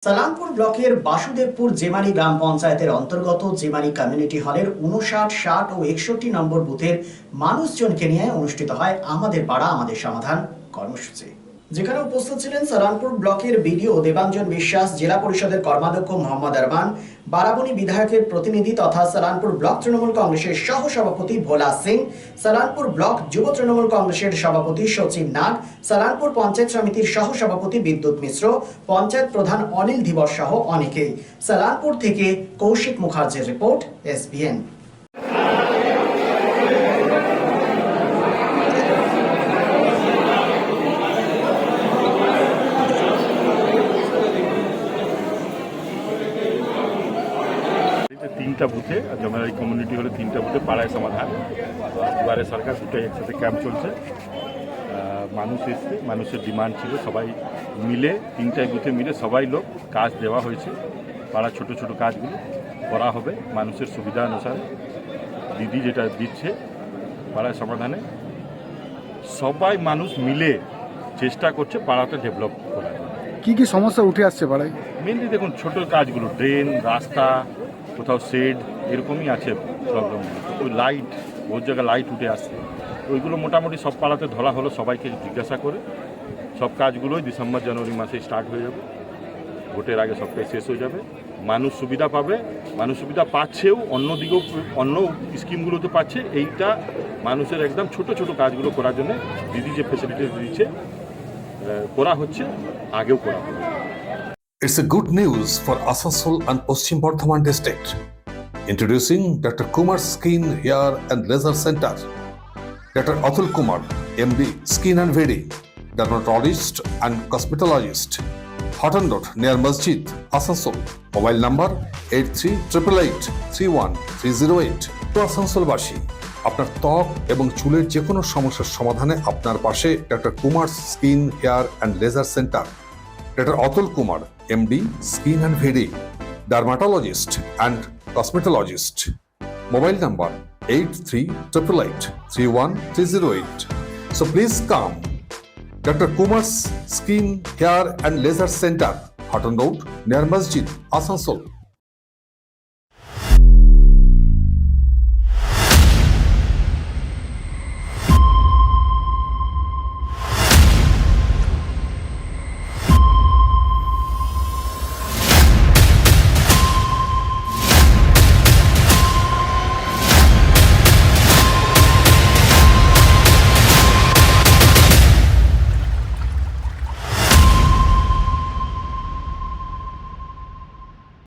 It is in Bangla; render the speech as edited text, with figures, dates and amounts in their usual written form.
সালামপুর ব্লকের বাসুদেবপুর জেমানি গ্রাম পঞ্চায়েতের অন্তর্গত জেমানি কমিউনিটি হলের 59, 60 ও 61 নম্বর বুথের মানুষজনকে নিয়ে অনুষ্ঠিত হয় আমাদের পাড়া আমাদের সমাধান কর্মসূচি, যেখানে উপস্থিত ছিলেন সালামপুর ব্লকের বিডিও দেবাঞ্জন বিশ্বাস, জেলা পরিষদের কর্মাধ্যক্ষ মোহাম্মদ আরমান, বারাবণী বিধায়কের প্রতিনিধি তথা সালামপুর ব্লক তৃণমূল কংগ্রেসের সহ সভাপতি ভোলা সিং, সালামপুর ব্লক যুব তৃণমূল কংগ্রেসের সভাপতি সচিন নাগ, সালামপুর পঞ্চায়েত সমিতির সহ সভাপতি বিদ্যুৎ মিশ্র, পঞ্চায়েত প্রধান অনিল ধীবর সহ অনেকেই। সালামপুর থেকে কৌশিক মুখার্জির রিপোর্ট, SBN। তিনটা বুথে জমারি কমিউনিটি হলে তিনটা বুথে পাড়ায় সমাধান দুয়ারে সরকার দুটোই একসাথে ক্যাম্প চলছে। মানুষ এসছে, মানুষের ডিমান্ড ছিল, সবাই মিলে তিনটাই বুথে মিলে সবাই লোক কাজ দেওয়া হয়েছে। পাড়া ছোট ছোট কাজগুলো করা হবে মানুষের সুবিধা অনুসারে। দিদি যেটা দিচ্ছে পাড়ায় সমাধানে সবাই মানুষ মিলে চেষ্টা করছে পাড়াটা ডেভেলপ করার। কি কি সমস্যা উঠে আসছে পাড়ায়? মেনলি দেখুন ছোট কাজগুলো, ড্রেন, রাস্তা, কোথাও শেড, এরকমই আছে প্রবলেম। ওই লাইট, বহু জায়গায় লাইট উঠে আসছে, ওইগুলো মোটামুটি সব পাড়াতে ধরা হলো, সবাইকে জিজ্ঞাসা করে সব কাজগুলোই ডিসেম্বর জানুয়ারি মাসে স্টার্ট হয়ে যাবে। ভোটের আগে সবটাই শেষ হয়ে যাবে, মানুষ সুবিধা পাবে। মানুষ সুবিধা পাচ্ছেও, অন্যদিকেও অন্য স্কিমগুলোতে পাচ্ছে। এইটা মানুষের একদম ছোট ছোট কাজগুলো করার জন্য দিদি যে ফেসিলিটি দিচ্ছে করা হচ্ছে, আগেও করা হবে। It's a good news for Asansol and Paschim Bardhaman district. Introducing Dr. Kumar Skin Hair and Laser Center. Dr. Atul Kumar, MD, Skin and Wedding, dermatologist and cosmetologist. Hotton Road near Masjid, Asansol. Mobile number 8388831308. To Asansol Bashi. আপনার ত্বক এবং চুলের যে কোনো সমস্যার সমাধানে আপনার পাশে doctor Kumar skin hair and laser centre. Dr. Atul Kumar, MD, Skin and Wedding, dermatologist and cosmetologist. Mobile number 8388831308. So please come. Dr. Kumar's Skin, Hair and Laser Center, Hotton Road, near Masjid, Asansol.